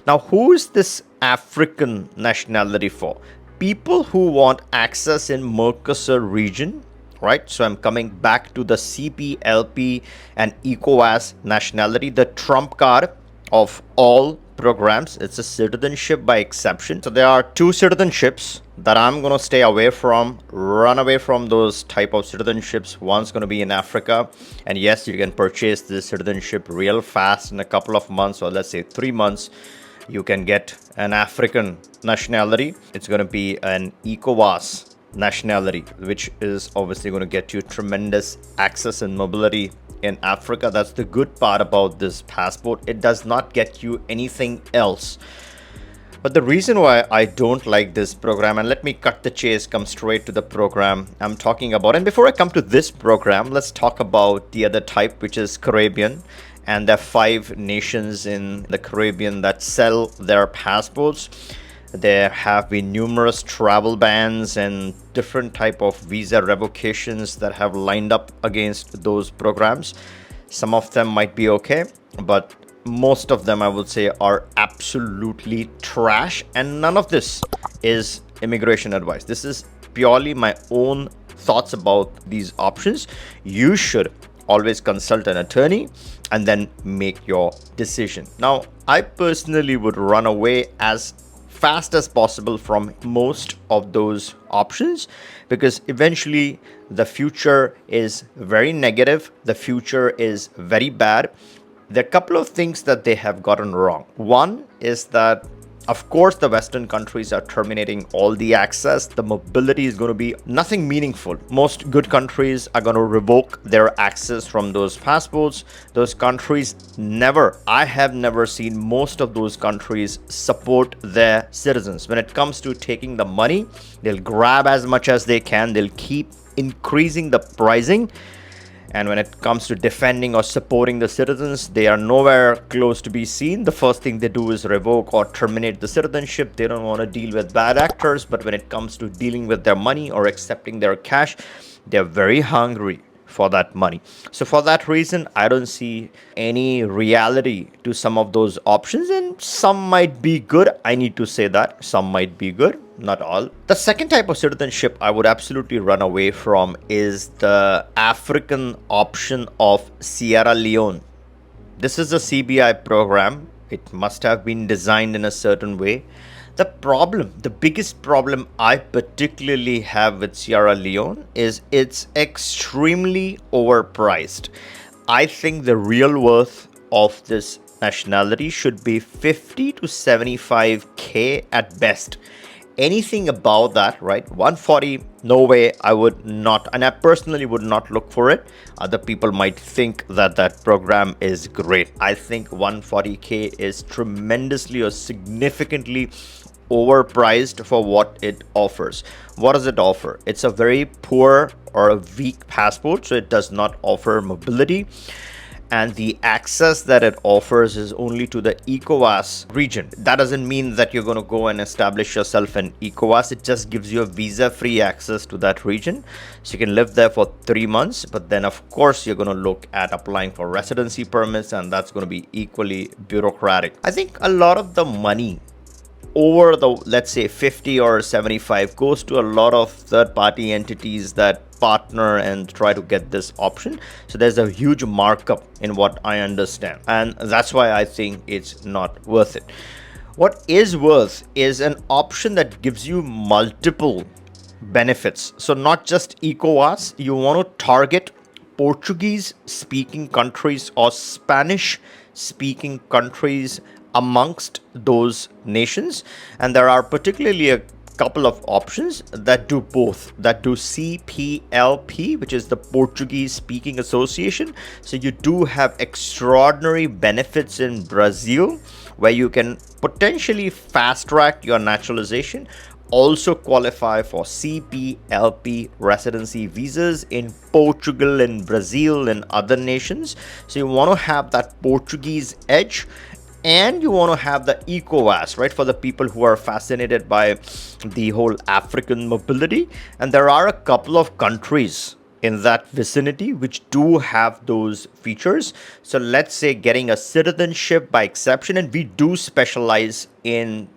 Now, who is this African nationality for? People who want access in Mercosur region, right? So I'm coming back to the CPLP and ECOWAS nationality, the trump card of all programs. It's a citizenship by exception. So there are two citizenships that I'm going to stay away from, run away from those type of citizenships. One's going to be in Africa. And yes, you can purchase this citizenship real fast in a couple of months, or let's say 3 months. You can get an African nationality. It's going to be an ECOWAS nationality, which is obviously going to get you tremendous access and mobility in Africa. That's the good part about this passport. It does not get you anything else. But the reason why I don't like this program, and let me cut the chase, come straight to the program I'm talking about. And before I come to this program, let's talk about the other type, which is Caribbean. And there are 5 nations in the Caribbean that sell their passports. There have been numerous travel bans and different type of visa revocations that have lined up against those programs. Some of them might be okay, but most of them, I would say, are absolutely trash. And none of this is immigration advice. This is purely my own thoughts about these options. You should always consult an attorney and then make your decision. Now, I personally would run away as fast as possible from most of those options, because eventually the future is very negative. The future is very bad. There are a couple of things that they have gotten wrong. One is that, of course, the Western countries are terminating all the access. The mobility is going to be nothing meaningful. Most good countries are going to revoke their access from those passports. Those countries I have never seen most of those countries support their citizens. When it comes to taking the money, they'll grab as much as they can. They'll keep increasing the pricing. And when it comes to defending or supporting the citizens, they are nowhere close to be seen. The first thing they do is revoke or terminate the citizenship. They don't want to deal with bad actors. But when it comes to dealing with their money or accepting their cash, they're very hungry for that money. So for that reason, I don't see any reality to some of those options, and some might be good. I need to say that some might be good, not all. The second type of citizenship I would absolutely run away from is the African option of Sierra Leone. This is a CBI program. It must have been designed in a certain way. The biggest problem I particularly have with Sierra Leone is it's extremely overpriced. I think the real worth of this nationality should be 50 to 75K at best. Anything above that, right? 140, no way. I would not, and I personally would not look for it. Other people might think that that program is great. I think 140K is tremendously or significantly overpriced for what it offers. What does it offer? It's a very poor or a weak passport, so it does not offer mobility. And the access that it offers is only to the ECOWAS region. That doesn't mean that you're going to go and establish yourself in ECOWAS. It just gives you a visa-free access to that region. So you can live there for 3 months. But then, of course, you're going to look at applying for residency permits, and that's going to be equally bureaucratic. I think a lot of the money over the, let's say, 50 or 75 goes to a lot of third-party entities that partner and try to get this option. So there's a huge markup in what I understand, and that's why I think it's not worth it. What is worth is an option that gives you multiple benefits. So not just ECOWAS, you want to target Portuguese speaking countries or Spanish speaking countries amongst those nations. And there are particularly a couple of options that do both, that do CPLP, which is the Portuguese Speaking Association. So you do have extraordinary benefits in Brazil, where you can potentially fast track your naturalization, also qualify for CPLP residency visas in Portugal and Brazil and other nations. So you want to have that Portuguese edge, and you want to have the ECOWAS, right, for the people who are fascinated by the whole African mobility. And there are a couple of countries in that vicinity which do have those features. So let's say getting a citizenship by exception, and we do specialize in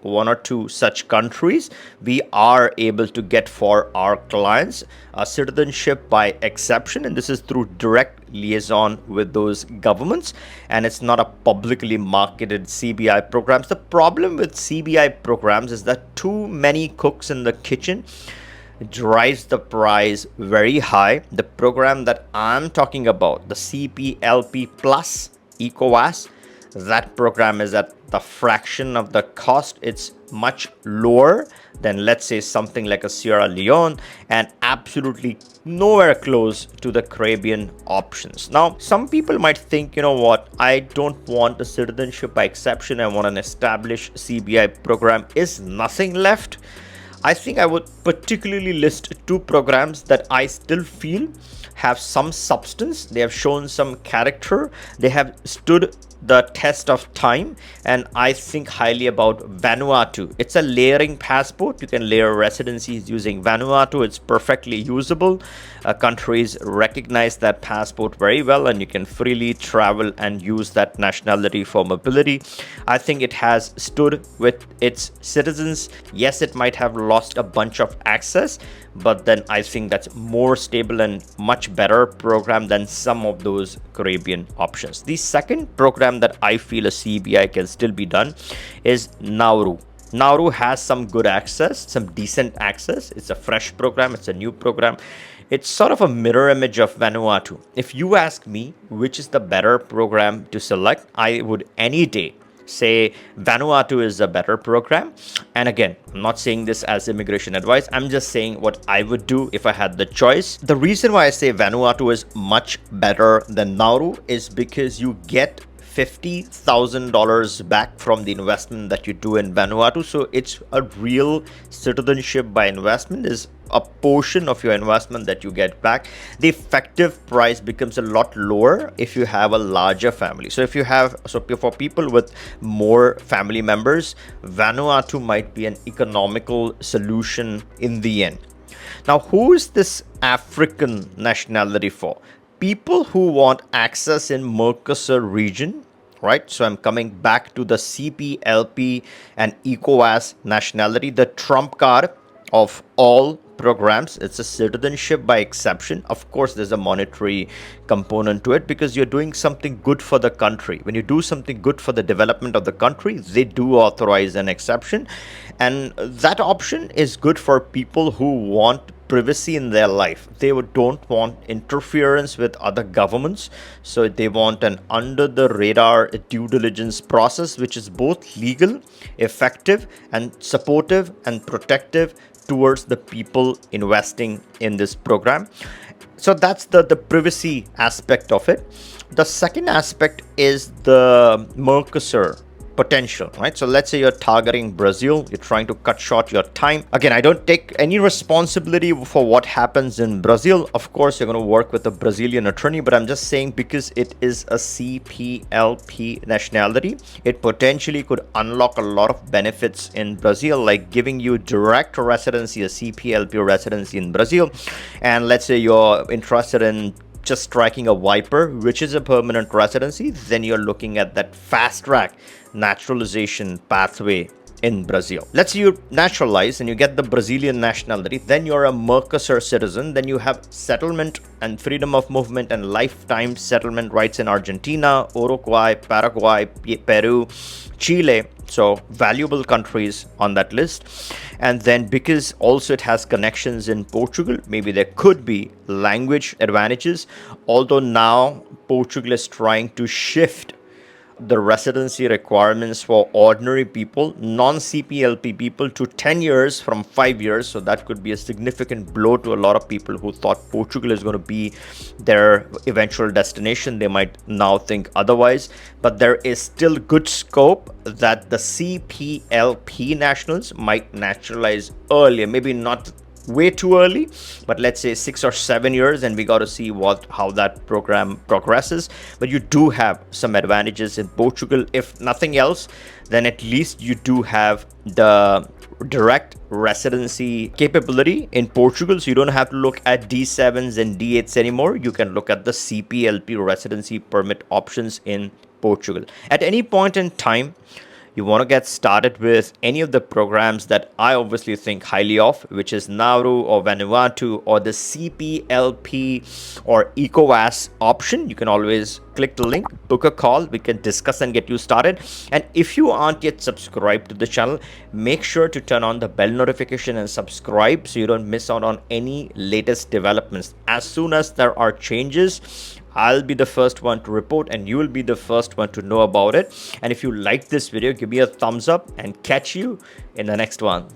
one or two such countries, we are able to get for our clients a citizenship by exception, and this is through direct liaison with those governments, and it's not a publicly marketed CBI programs. The problem with CBI programs is that too many cooks in the kitchen drives the price very high. The program that I'm talking about, the CPLP plus ECOWAS, that program is at the fraction of the cost. It's much lower than, let's say, something like a Sierra Leone, and absolutely nowhere close to the Caribbean options. Now, some people might think, you know what, I don't want a citizenship by exception, I want an established CBI program. Is nothing left? I think I would particularly list two programs that I still feel have some substance. They have shown some character. They have stood the test of time, and I think highly about Vanuatu. It's a layering passport. You can layer residencies using Vanuatu. It's perfectly usable. Countries recognize that passport very well, and you can freely travel and use that nationality for mobility. I think it has stood with its citizens. Yes, it might have lost a bunch of access, but then I think that's more stable and much better program than some of those Caribbean options. The second program that I feel a CBI can still be done is Nauru. Nauru has some good access, some decent access. It's a fresh program. It's a new program. It's sort of a mirror image of Vanuatu. If you ask me which is the better program to select, I would any day say Vanuatu is a better program. And again, I'm not saying this as immigration advice. I'm just saying what I would do if I had the choice. The reason why I say Vanuatu is much better than Nauru is because you get $50,000 back from the investment that you do in Vanuatu. So it's a real citizenship by investment, is a portion of your investment that you get back. The effective price becomes a lot lower if you have a larger family. So if you have, so for people with more family members, Vanuatu might be an economical solution in the end. Now, who is this African nationality for? People who want access in Mercosur region, right? So I'm coming back to the CPLP and ECOWAS nationality, the trump card of all programs. It's a citizenship by exception. Of course, there's a monetary component to it because you're doing something good for the country. When you do something good for the development of the country, they do authorize an exception. And that option is good for people who want privacy in their life. They don't want interference with other governments. So they want an under the radar due diligence process, which is both legal, effective, and supportive and protective towards the people investing in this program. So that's the privacy aspect of it. The second aspect is the Mercosur potential, right? So let's say you're targeting Brazil, you're trying to cut short your time. Again, I don't take any responsibility for what happens in Brazil. Of course, you're going to work with a Brazilian attorney, but I'm just saying because it is a CPLP nationality, it potentially could unlock a lot of benefits in Brazil, like giving you direct residency, a CPLP residency in Brazil. And let's say you're interested in just striking a Viper, which is a permanent residency, then you're looking at that fast track naturalization pathway in Brazil. Let's say you naturalize and you get the Brazilian nationality, then you're a Mercosur citizen, then you have settlement and freedom of movement and lifetime settlement rights in Argentina, Uruguay, Paraguay, Peru, Chile. So valuable countries on that list. And then because also it has connections in Portugal, maybe there could be language advantages. Although now Portugal is trying to shift the residency requirements for ordinary people, non-CPLP people, to 10 years from 5 years. So that could be a significant blow to a lot of people who thought Portugal is going to be their eventual destination. They might now think otherwise, but there is still good scope that the CPLP nationals might naturalize earlier, maybe not way too early, but let's say 6 or 7 years, and we got to see how that program progresses. But you do have some advantages in Portugal. If nothing else, then at least you do have the direct residency capability in Portugal. So you don't have to look at D7s and D8s anymore. You can look at the CPLP residency permit options in Portugal. At any point in time, you want to get started with any of the programs that I obviously think highly of, which is Nauru or Vanuatu or the CPLP or ECOWAS option, you can always click the link, book a call, we can discuss and get you started. And if you aren't yet subscribed to the channel, make sure to turn on the bell notification and subscribe so you don't miss out on any latest developments. As soon as there are changes, I'll be the first one to report and you will be the first one to know about it. And if you like this video, give me a thumbs up and catch you in the next one.